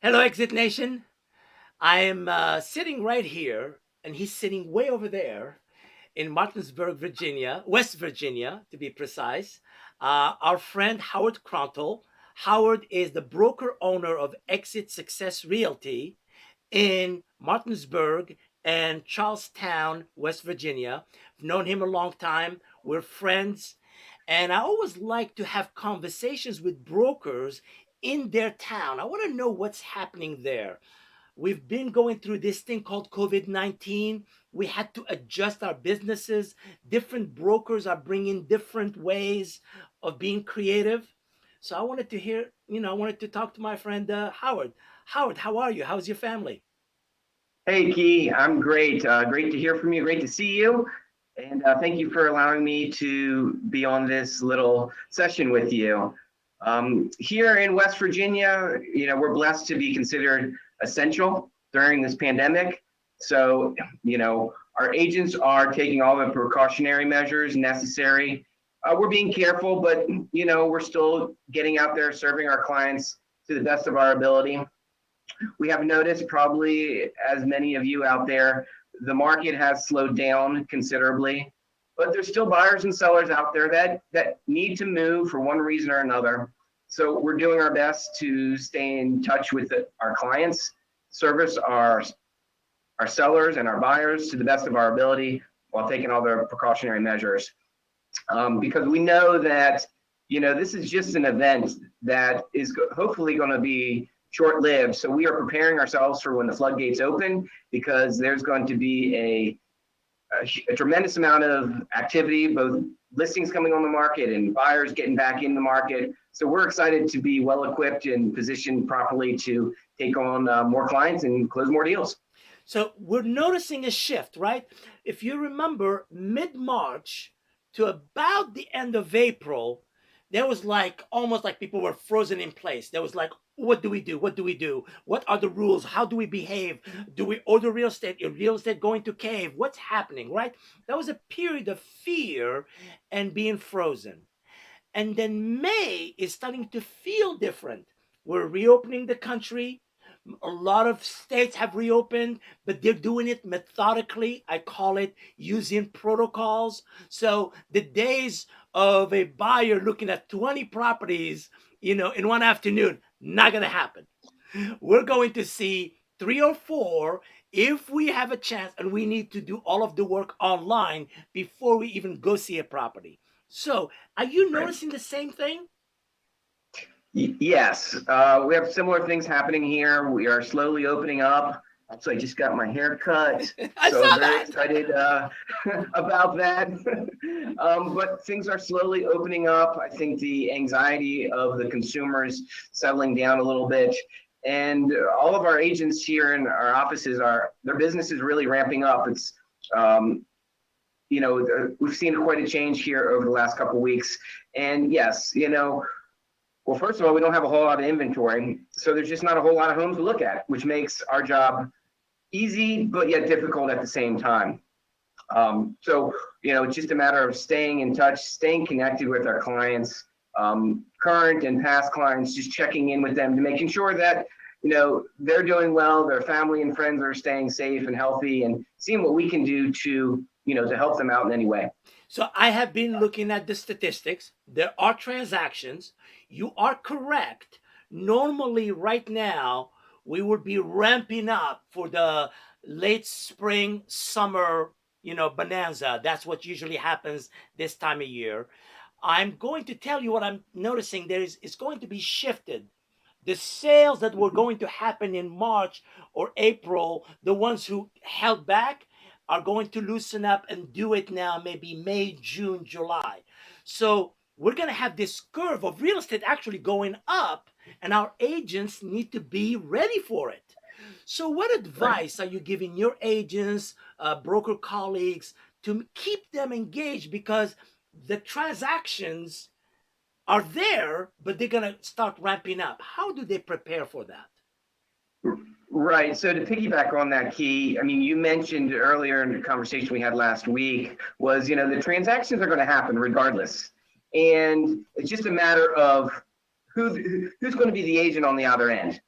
Hello, Exit Nation. I am sitting right here, and he's sitting way over there in Martinsburg, Virginia, West Virginia, to be precise. Our friend Howard Kronthal. Howard is the broker owner of Exit Success Realty in Martinsburg and Charlestown, West Virginia. I've known him a long time. We're friends. And I always like to have conversations with brokers in their town. I want to know what's happening there. We've been going through this thing called COVID 19. We had to adjust our businesses. Different brokers are bringing different ways of being creative. So I wanted to hear, I wanted to talk to my friend Howard. Howard, how are you? How's your family? Hey, Key, I'm great. Great to hear from you. Great to see you. And thank you for allowing me to be on this little session with you. Here in West Virginia, we're blessed to be considered essential during this pandemic. So, our agents are taking all the precautionary measures necessary. We're being careful, but, we're still getting out there serving our clients to the best of our ability. We have noticed, probably as many of you out there, the market has slowed down considerably, but there's still buyers and sellers out there that need to move for one reason or another. So we're doing our best to stay in touch with our clients, service our sellers and our buyers to the best of our ability while taking all the precautionary measures. Because we know that, this is just an event that is hopefully going to be short-lived. So we are preparing ourselves for when the floodgates open, because there's going to be a tremendous amount of activity, both listings coming on the market and buyers getting back in the market. So we're excited to be well equipped and positioned properly to take on more clients and close more deals. So we're noticing a shift, right? If you remember, mid March to about the end of April, there was like almost like people were frozen in place. There was like, what do we do? What do we do? What are the rules? How do we behave? Do we order real estate? Is real estate going to cave? What's happening, right? That was a period of fear and being frozen. And then May is starting to feel different. We're reopening the country. A lot of states have reopened, but they're doing it methodically. I call it using protocols. So the days of a buyer looking at 20 properties, in one afternoon, not going to happen. We're going to see three or four if we have a chance, and we need to do all of the work online before we even go see a property. So, are you Right. noticing the same thing? Yes, we have similar things happening here. We are slowly opening up. Actually, I just got my hair cut, I so saw very that. excited about that. But things are slowly opening up. I think the anxiety of the consumers settling down a little bit, and all of our agents here in our offices their business is really ramping up. It's um, we've seen quite a change here over the last couple of weeks, and yes, well, first of all, we don't have a whole lot of inventory, so there's just not a whole lot of homes to look at, which makes our job easy, but yet difficult at the same time. So, it's just a matter of staying in touch, staying connected with our clients, current and past clients, just checking in with them to making sure that, they're doing well, their family and friends are staying safe and healthy, and seeing what we can do to help them out in any way. So I have been looking at the statistics. There are transactions. You are correct. Normally, right now, we would be ramping up for the late spring, summer, bonanza. That's what usually happens this time of year. I'm going to tell you what I'm noticing. It's going to be shifted. The sales that were going to happen in March or April, the ones who held back, are going to loosen up and do it now, maybe May, June, July. So we're going to have this curve of real estate actually going up, and our agents need to be ready for it. So, what Right. advice are you giving your agents, broker colleagues, to keep them engaged? Because the transactions are there, but they're going to start ramping up. How do they prepare for that? Right. So to piggyback on that, Key, I mean, you mentioned earlier in the conversation we had last week was, the transactions are going to happen regardless. And it's just a matter of who's going to be the agent on the other end.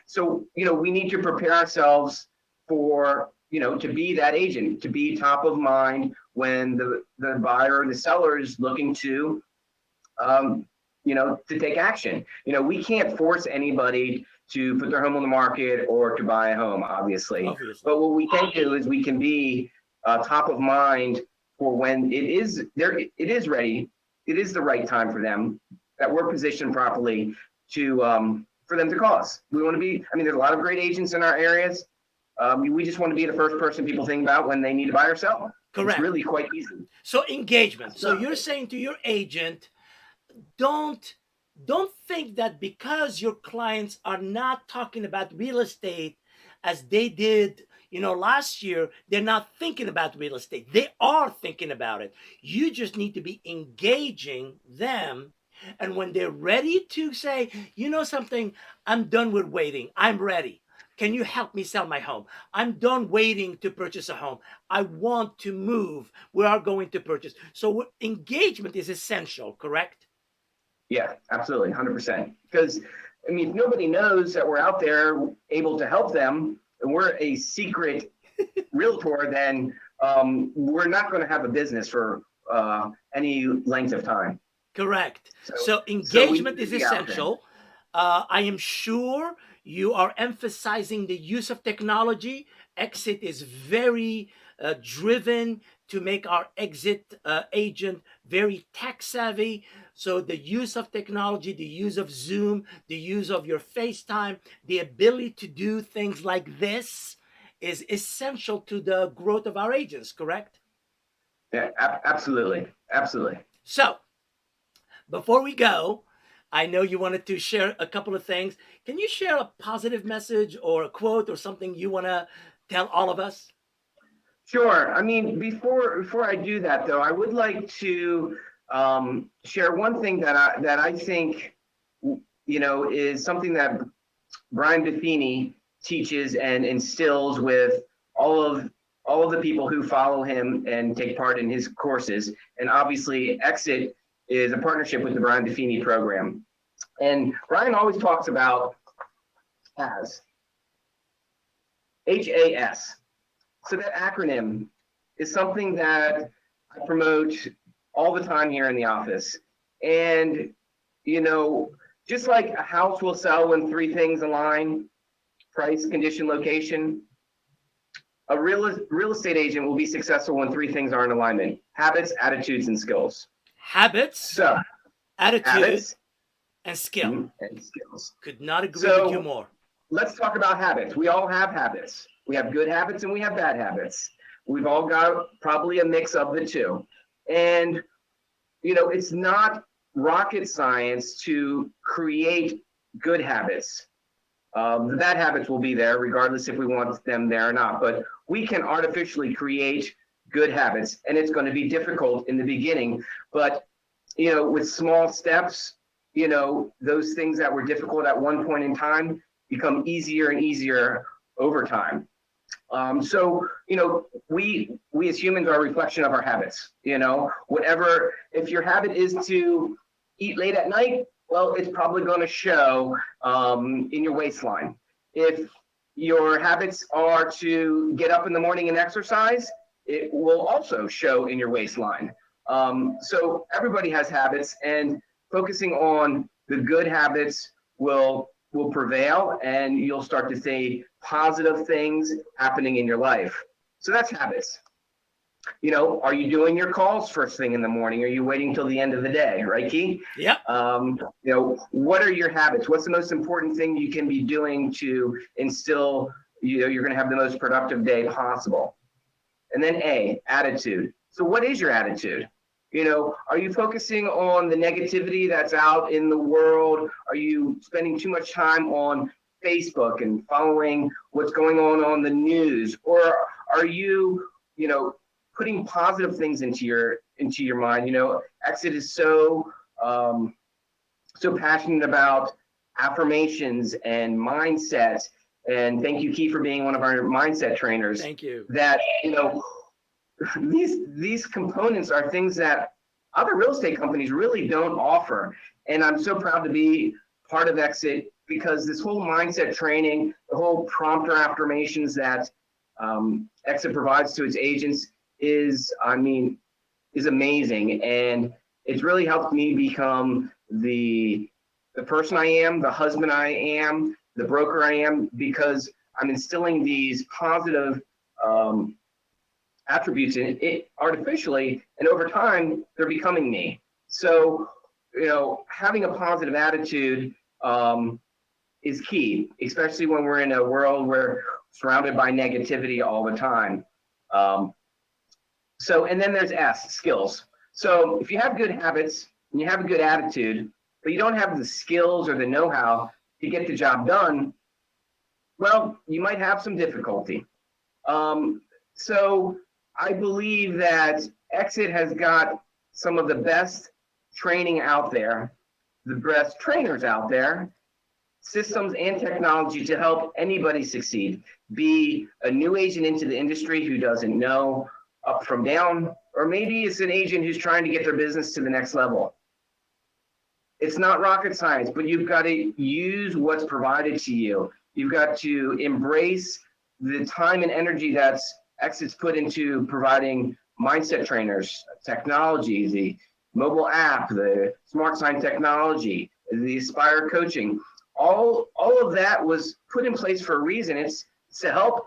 So, we need to prepare ourselves for, to be that agent, to be top of mind when the buyer or the seller is looking to, to take action. We can't force anybody to put their home on the market or to buy a home, obviously. Obviously. But what we can do is we can be top of mind for when it is there, it is ready, it is the right time for them, that we're positioned properly to for them to call us. We want to be, there's a lot of great agents in our areas. We just want to be the first person people think about when they need to buy or sell. Correct. It's really quite easy. So engagement. So you're saying to your agent, don't think that because your clients are not talking about real estate as they did last year, they're not thinking about real estate. They are thinking about it. You just need to be engaging them, and when they're ready to say, something, I'm done with waiting, I'm ready, can you help me sell my home? I'm done waiting to purchase a home. I want to move. We are going to purchase. So engagement is essential, correct? Yeah, absolutely, 100%. Because, if nobody knows that we're out there able to help them, and we're a secret realtor, then we're not going to have a business for any length of time. Correct. So engagement is essential. I am sure you are emphasizing the use of technology. EXIT is very driven to make our EXIT agent very tech savvy. So the use of technology, the use of Zoom, the use of your FaceTime, the ability to do things like this is essential to the growth of our agents, correct? Yeah, absolutely. Absolutely. So before we go, I know you wanted to share a couple of things. Can you share a positive message or a quote or something you want to tell all of us? Sure. Before I do that, though, I would like to share one thing that I think is something that Brian Buffini teaches and instills with all of the people who follow him and take part in his courses. And obviously, EXIT is a partnership with the Brian Buffini program. And Brian always talks about HAS. HAS. So that acronym is something that I promote all the time here in the office. And, just like a house will sell when three things align: price, condition, location, a real estate agent will be successful when three things are in alignment: habits, attitudes, and skills. Habits, attitudes, and skill. And skills. Could not agree with you more. Let's talk about habits. We all have habits. We have good habits and we have bad habits. We've all got probably a mix of the two. And, it's not rocket science to create good habits. The bad habits will be there regardless if we want them there or not. But we can artificially create good habits, and it's going to be difficult in the beginning. But, with small steps, those things that were difficult at one point in time become easier and easier over time. So, we as humans are a reflection of our habits. Whatever, if your habit is to eat late at night, well, it's probably going to show in your waistline. If your habits are to get up in the morning and exercise, it will also show in your waistline. So everybody has habits, and focusing on the good habits will prevail, and you'll start to see positive things happening in your life. So that's habits. Are you doing your calls first thing in the morning? Are you waiting till the end of the day, right, Key? Yep. What are your habits? What's the most important thing you can be doing to instill, you're going to have the most productive day possible? And then A, attitude. So what is your attitude? Are you focusing on the negativity that's out in the world? Are you spending too much time on Facebook and following what's going on the news? Or are you, putting positive things into your mind? EXIT is so passionate about affirmations and mindset. And thank you, Key, for being one of our mindset trainers. Thank you. That, these components are things that other real estate companies really don't offer. And I'm so proud to be part of EXIT because this whole mindset training, the whole prompter affirmations that Exit provides to its agents is, I mean, is amazing, and it's really helped me become the person I am, the husband I am, the broker I am, because I'm instilling these positive attributes in it artificially, and over time they're becoming me. So, having a positive attitude is key, especially when we're in a world where surrounded by negativity all the time. And then there's S, skills. So if you have good habits and you have a good attitude, but you don't have the skills or the know-how to get the job done, well, you might have some difficulty. So I believe that Exit has got some of the best training out there, the best trainers out there, systems and technology to help anybody succeed. Be a new agent into the industry who doesn't know up from down, or maybe it's an agent who's trying to get their business to the next level. It's not rocket science, but you've got to use what's provided to you. You've got to embrace the time and energy that's Exit's put into providing mindset trainers, technology, the mobile app, the smart sign technology, the Aspire coaching. All of that was put in place for a reason. It's to help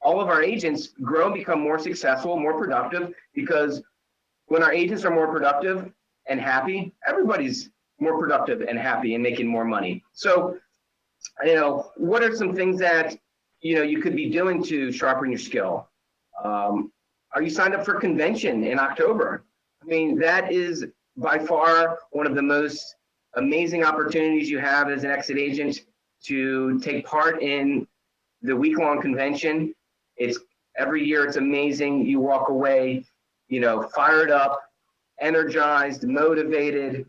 all of our agents grow and become more successful, more productive, because when our agents are more productive and happy, everybody's more productive and happy and making more money. So, what are some things that, you could be doing to sharpen your skill? Are you signed up for convention in October? I mean, that is by far one of the most amazing opportunities you have as an exit agent to take part in the week-long convention. It's every year, it's amazing. You walk away, fired up, energized, motivated.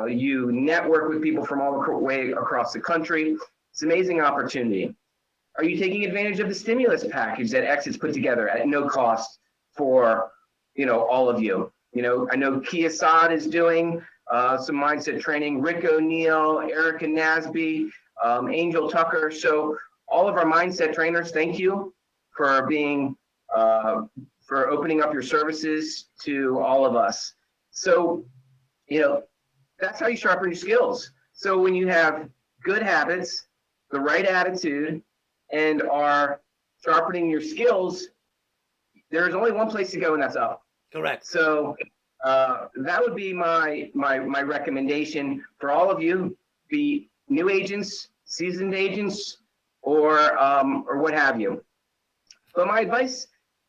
You network with people from all the way across the country. It's an amazing opportunity. Are you taking advantage of the stimulus package that Exit's put together at no cost for, all of you? I know Yessaad is doing some mindset training, Rick O'Neill, Erica Nasby, Angel Tucker. So all of our mindset trainers, thank you for being, for opening up your services to all of us. So, that's how you sharpen your skills. So when you have good habits, the right attitude, and are sharpening your skills, there's only one place to go, and that's up. Correct. So that would be my recommendation for all of you, be new agents, seasoned agents, or what have you. But my advice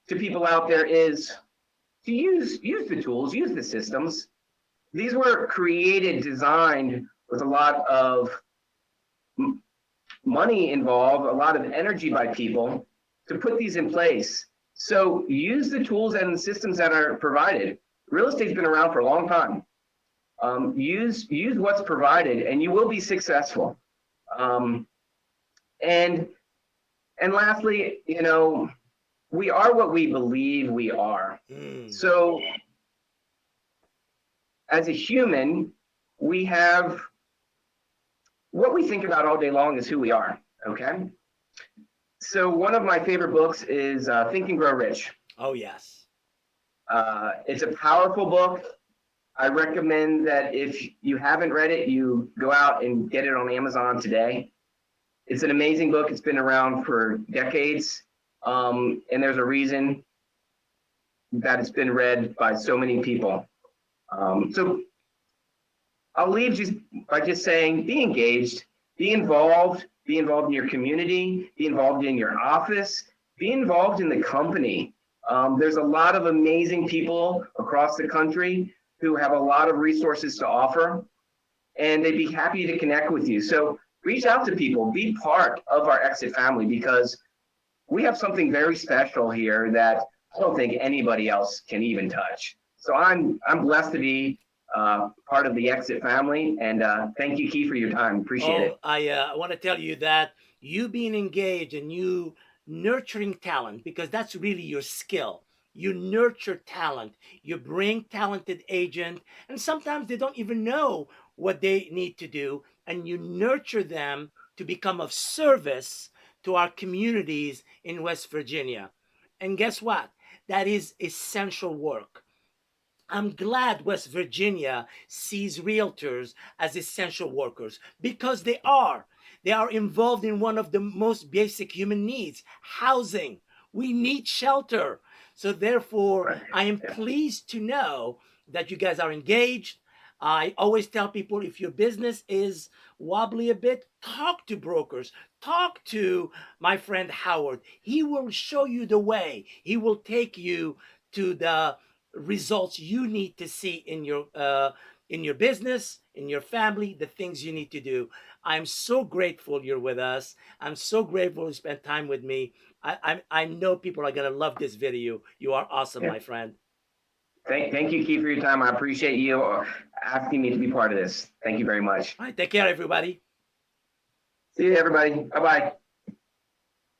to people out there is to use the tools, use the systems. These were created, designed with a lot of money involved, a lot of energy by people to put these in place. So use the tools and the systems that are provided. Real estate's been around for a long time. Use what's provided, and you will be successful. And lastly, we are what we believe we are. So as a human, we have what we think about all day long is who we are, okay? So one of my favorite books is Think and Grow Rich. Oh, yes. It's a powerful book. I recommend that if you haven't read it, you go out and get it on Amazon today. It's an amazing book. It's been around for decades, and there's a reason that it's been read by so many people. So I'll leave just by just saying, be engaged, be involved in your community, be involved in your office, be involved in the company. There's a lot of amazing people across the country who have a lot of resources to offer, and they'd be happy to connect with you. So reach out to people, be part of our Exit family, because we have something very special here that I don't think anybody else can even touch. So I'm blessed to be part of the Exit family, and thank you, Key, for your time. Appreciate it. I want to tell you that you being engaged and you nurturing talent, because that's really your skill. You nurture talent. You bring talented agent, and sometimes they don't even know what they need to do, and you nurture them to become of service to our communities in West Virginia. And guess what? That is essential work. I'm glad West Virginia sees realtors as essential workers because they are. They are involved in one of the most basic human needs, housing. We need shelter. So, therefore, Right. I am Yeah. pleased to know that you guys are engaged. I always tell people if your business is wobbly a bit, talk to brokers, talk to my friend Howard. He will show you the way, he will take you to the results you need to see in your business, in your family, the things you need to do. I'm so grateful you're with us. I'm so grateful you spent time with me. I know people are gonna love this video. You are awesome, Yeah. my friend. Thank you, Keith, for your time. I appreciate you asking me to be part of this. Thank you very much. All right, take care, everybody. See you, everybody. Bye bye.